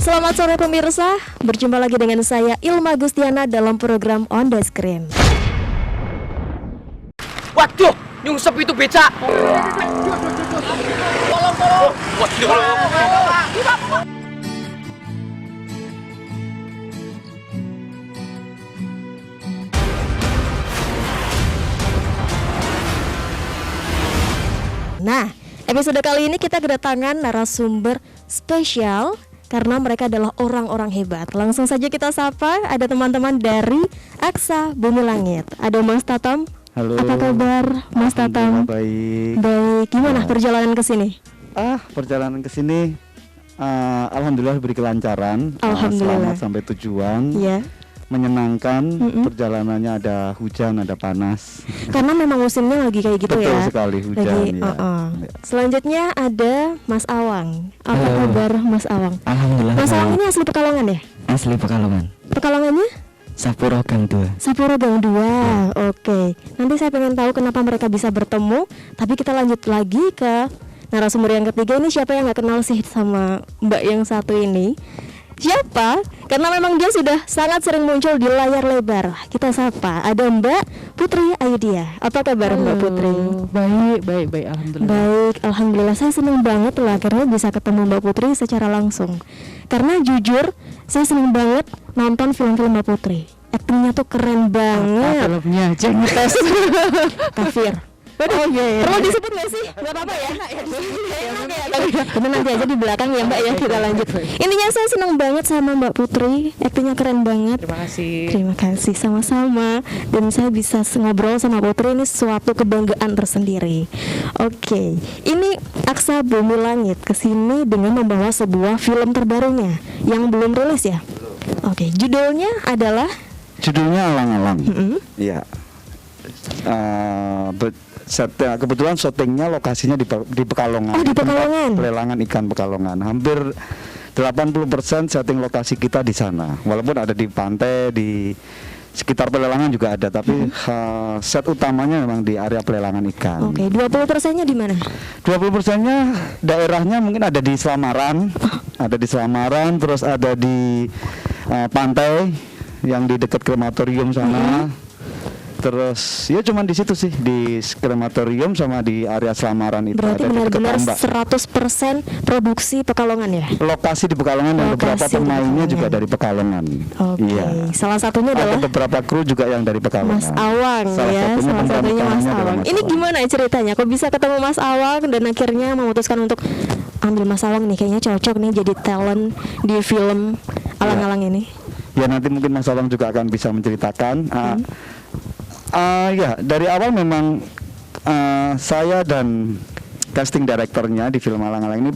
Selamat sore pemirsa, berjumpa lagi dengan saya Ilma Gustiana dalam program On The Screen. Waduh, nyungsep itu becak. Tolong. Waduh. Nah, episode kali ini kita kedatangan narasumber spesial karena mereka adalah orang-orang hebat. Langsung saja kita sapa, ada teman-teman dari Aksa Bumi Langit. Ada Mas Tatam. Halo. Apa kabar, Mas Tatam? Baik. Baik. Gimana perjalanan ke sini? Perjalanan ke sini alhamdulillah beri kelancaran. Alhamdulillah. Selamat sampai tujuan. Iya. Menyenangkan. Perjalanannya ada hujan, ada panas. Karena memang musimnya lagi kayak gitu. Betul ya. sekali, hujan. Lagi, ya. Selanjutnya ada Mas Awang. Apa kabar Mas Awang? Alhamdulillah. Mas Awang ini asli Pekalongan ya? Asli Pekalongan. Pekalongannya? Sapuro Gang 2. Sapuro Gang 2. Oke. Nanti saya pengen tahu kenapa mereka bisa bertemu. Tapi kita lanjut lagi ke narasumber yang ketiga. Ini siapa yang nggak kenal sih sama Mbak yang satu ini? Siapa? Karena memang dia sudah sangat sering muncul di layar lebar. Kita sapa, ada Mbak Putri Aidia. Apa kabar Mbak Putri? Baik, alhamdulillah. Baik, alhamdulillah. Saya senang banget lah karena bisa ketemu Mbak Putri secara langsung. Karena jujur, saya senang banget nonton film-film Mbak Putri. Aktingnya tuh keren banget. Filmnya Jengites. Kafir. Oh iya. Perlu disebut nggak sih? Nggak apa-apa ya. Itu nanti aja di belakang ya Mbak ya, kita lanjut. Intinya saya senang banget sama Mbak Putri, aktingnya keren banget. Terima kasih. Terima kasih, sama-sama. Dan saya bisa ngobrol sama Putri ini suatu kebanggaan tersendiri. Oke, ini Aksa Bumi Langit kesini dengan membawa sebuah film terbarunya yang belum rilis ya. Oke, judulnya adalah Alang-alang. Iya. Kebetulan syutingnya lokasinya di Pekalongan. Oh, di Pekalongan. Pelelangan ikan Pekalongan. Hampir 80% setting lokasi kita di sana. Walaupun ada di pantai, di sekitar pelelangan juga ada, tapi set utamanya memang di area pelelangan ikan. Oke, 20%-nya di mana? 20%-nya daerahnya mungkin ada di Selamaran. Ada di Selamaran, terus ada di pantai yang di dekat krematorium sana. Terus ya cuman di situ sih, di krematorium sama di area Selamaran itu. Berarti ada benar-benar 100% produksi Pekalongan ya? Lokasi di Pekalongan dan beberapa Lokasi di pemainnya Pekalongan. juga dari Pekalongan. Oke. Iya. Salah satunya Ada adalah beberapa kru juga yang dari Pekalongan. Mas Awang Salah ya, satunya salah pemeran satunya Mas utamanya adalah Awang. Mas Ini Awang. gimana ceritanya? Kok bisa ketemu Mas Awang dan akhirnya memutuskan untuk ambil Mas Awang nih, kayaknya cocok nih jadi talent di film Alang-alang ini. Ya nanti mungkin Mas Awang juga akan bisa menceritakan. Ya dari awal memang saya dan casting directornya di film Alang-alang ini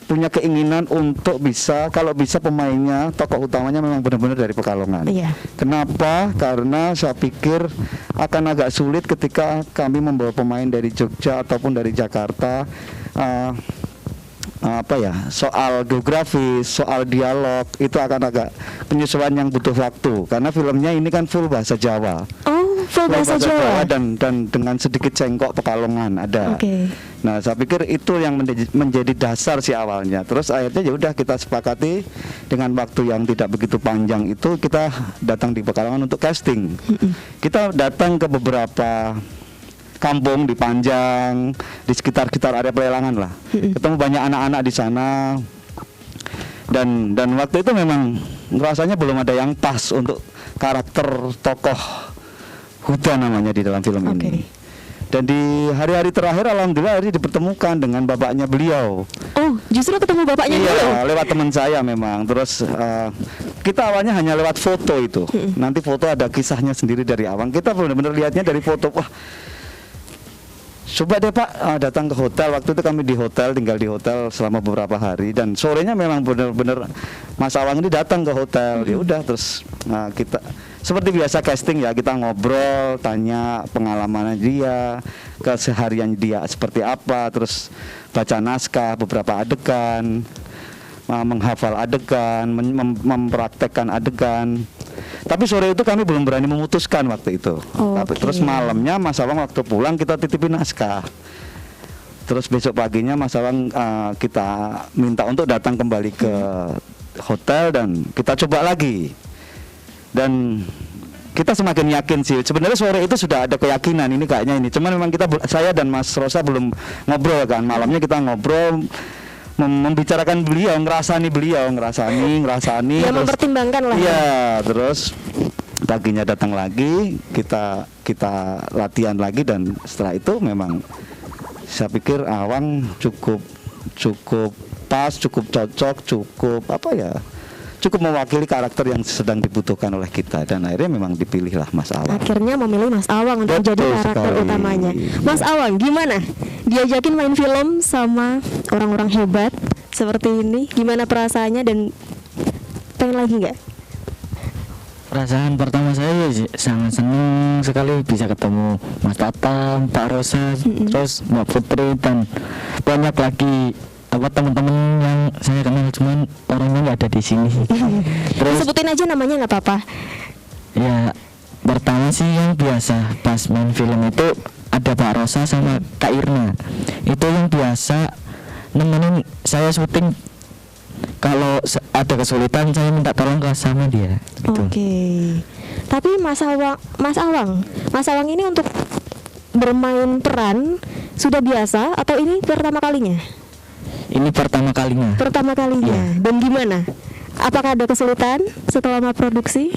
punya keinginan untuk bisa, kalau bisa pemainnya, tokoh utamanya memang benar-benar dari Pekalongan. Iya. Kenapa? Karena saya pikir akan agak sulit ketika kami membawa pemain dari Jogja ataupun dari Jakarta. Soal geografis, soal dialog itu akan agak penyesuaian yang butuh waktu karena filmnya ini kan full bahasa Jawa. Oh, full bahasa Jawa. dan dengan sedikit cengkok Pekalongan ada. Oke. Nah, saya pikir itu yang menjadi dasar sih awalnya. Terus akhirnya ya udah kita sepakati dengan waktu yang tidak begitu panjang itu kita datang di Pekalongan untuk casting. Kita datang ke beberapa kampung di Panjang, di sekitar area pelelangan lah. Ketemu banyak anak-anak di sana. Dan waktu itu memang rasanya belum ada yang pas untuk karakter tokoh Huda namanya di dalam film ini. Dan di hari-hari terakhir alhamdulillah akhirnya dipertemukan dengan bapaknya beliau. Oh, justru ketemu bapaknya dulu. Iya, lewat teman saya memang. Terus kita awalnya hanya lewat foto itu. Nanti foto ada kisahnya sendiri dari awal. Kita benar-benar lihatnya dari foto. Wah, coba deh Pak datang ke hotel. Waktu itu kami di hotel, tinggal di hotel selama beberapa hari. Dan sorenya memang benar-benar Mas Awang ini datang ke hotel. Ya udah terus kita seperti biasa casting ya, kita ngobrol, tanya pengalaman dia, keseharian dia seperti apa, terus baca naskah beberapa adegan, menghafal adegan, mempraktekkan adegan. Tapi sore itu kami belum berani memutuskan waktu itu. Tapi terus malamnya Mas Awang waktu pulang kita titipin naskah. Terus besok paginya Mas Awang kita minta untuk datang kembali ke hotel dan kita coba lagi. Dan kita semakin yakin sih. Sebenarnya sore itu sudah ada keyakinan ini kayaknya ini. Cuman memang saya dan Mas Rosa belum ngobrol kan. Malamnya kita ngobrol membicarakan beliau, ngerasani. Ya, mempertimbangkan lah. Iya, terus paginya datang lagi, kita latihan lagi dan setelah itu memang saya pikir Awang cukup pas, cukup cocok, cukup mewakili karakter yang sedang dibutuhkan oleh kita dan akhirnya memang dipilihlah Mas Awang. Akhirnya memilih Mas Awang untuk Betul jadi karakter sekali. utamanya. Mas Awang gimana? Diajakin main film sama orang-orang hebat seperti ini, gimana perasaannya dan pengen lagi nggak? Perasaan pertama saya sangat senang sekali bisa ketemu Mas Tatam, Pak Rosa, terus Mbak Putri dan banyak lagi teman-teman yang saya kenal, cuman orangnya nggak ada di sini. Terus Sebutin aja namanya nggak apa-apa. ya pertama sih yang biasa pas main film itu ada Pak Rosa sama Kak Irna. Itu yang biasa nemenin saya syuting. Kalau ada kesulitan saya minta tolong ke sama dia. Gitu. Oke. Tapi Mas Awang ini untuk bermain peran sudah biasa atau ini pertama kalinya? Ini pertama kalinya. Pertama kalinya. Dan gimana? Apakah ada kesulitan setelah produksi?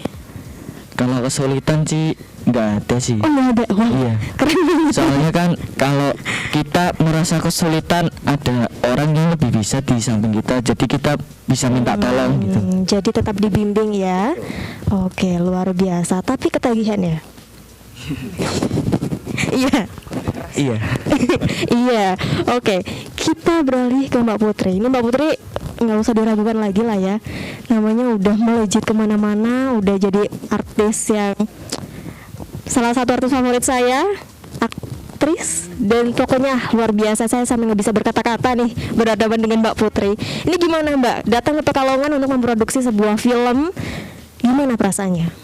Kalau kesulitan sih nggak ada sih. Oh, nggak ada. Wah, Iya. keren banget. Soalnya kan kalau kita merasa kesulitan ada orang yang lebih bisa di samping kita, jadi kita bisa minta tolong gitu. Jadi tetap dibimbing ya. Oke, luar biasa. Tapi ketagihan ya? Iya. Iya. Iya. Oke, kita beralih ke Mbak Putri. Ini Mbak Putri nggak usah diragukan lagi lah ya. Namanya udah melejit kemana-mana, udah jadi artis yang salah satu artis favorit saya, aktris, dan pokoknya luar biasa. Saya sampai nggak bisa berkata-kata nih berhadapan dengan Mbak Putri. Ini gimana Mbak? Datang ke Pekalongan untuk memproduksi sebuah film, gimana perasaannya?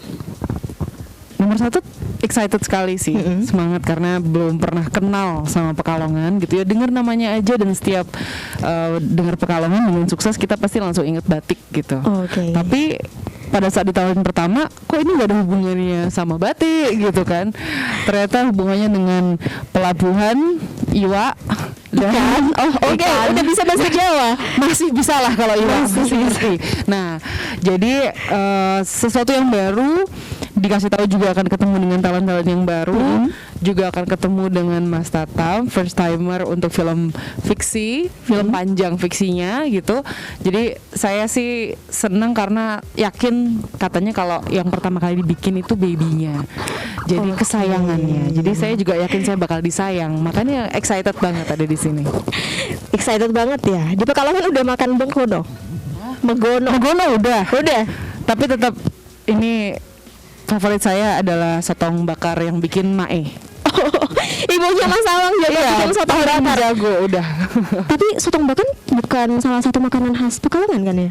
Nomor satu, excited sekali sih, semangat karena belum pernah kenal sama Pekalongan gitu ya. Dengar namanya aja dan setiap dengar Pekalongan dengan sukses kita pasti langsung inget batik gitu. Oke. Tapi pada saat ditawarin pertama, kok ini gak ada hubungannya sama batik gitu kan? Ternyata hubungannya dengan pelabuhan, iwa, dan Oke, udah bisa bahasa Jawa. masih bisa lah kalau iwa masih ngerti. Nah, jadi sesuatu yang baru, dikasih tahu juga akan ketemu dengan talent-talent yang baru, juga akan ketemu dengan Mas Tatam, first timer untuk film fiksi, film panjang fiksinya gitu. Jadi saya sih senang karena yakin katanya kalau yang pertama kali dibikin itu babynya, jadi kesayangannya. Jadi saya juga yakin saya bakal disayang, makanya excited banget ada di sini. Excited banget ya. Di Pekalongan udah makan bengkono? Megono udah. Tapi tetap ini favorit saya adalah sotong bakar yang bikin Mae. Ibunya Mas Awang jago bikin sotong bakar. Jago udah. Tapi sotong bakar bukan salah satu makanan khas Pekalongan kan ya?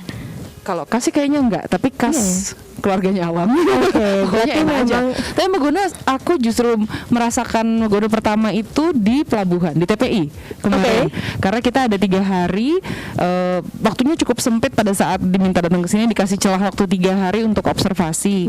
Kalau kasih kayaknya enggak, tapi khas keluarganya Awang. Berarti Pokoknya enak aja. memang. Tapi Megono aku justru merasakan Megono pertama itu di pelabuhan, di TPI kemarin. Karena kita ada 3 hari, waktunya cukup sempit pada saat diminta datang ke sini, dikasih celah waktu 3 hari untuk observasi.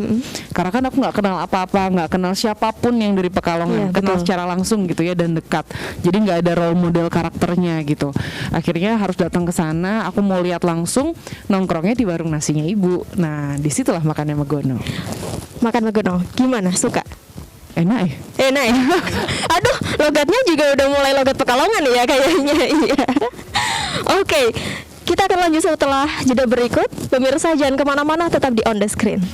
Karena kan aku nggak kenal apa-apa, nggak kenal siapapun yang dari Pekalongan, Iya, kenal betul. secara langsung gitu ya dan dekat. Jadi nggak ada role model karakternya gitu. Akhirnya harus datang ke sana, aku mau lihat langsung, nongkrongnya di warung nasinya ibu. Nah, disitulah makannya Megono. Makan megono, gimana? Suka? Enak ya? Enak ya? Aduh, logatnya juga udah mulai logat Pekalongan ya kayaknya. Iya. Oke, kita akan lanjut setelah jeda berikut. Pemirsa jangan kemana-mana, tetap di On The Screen.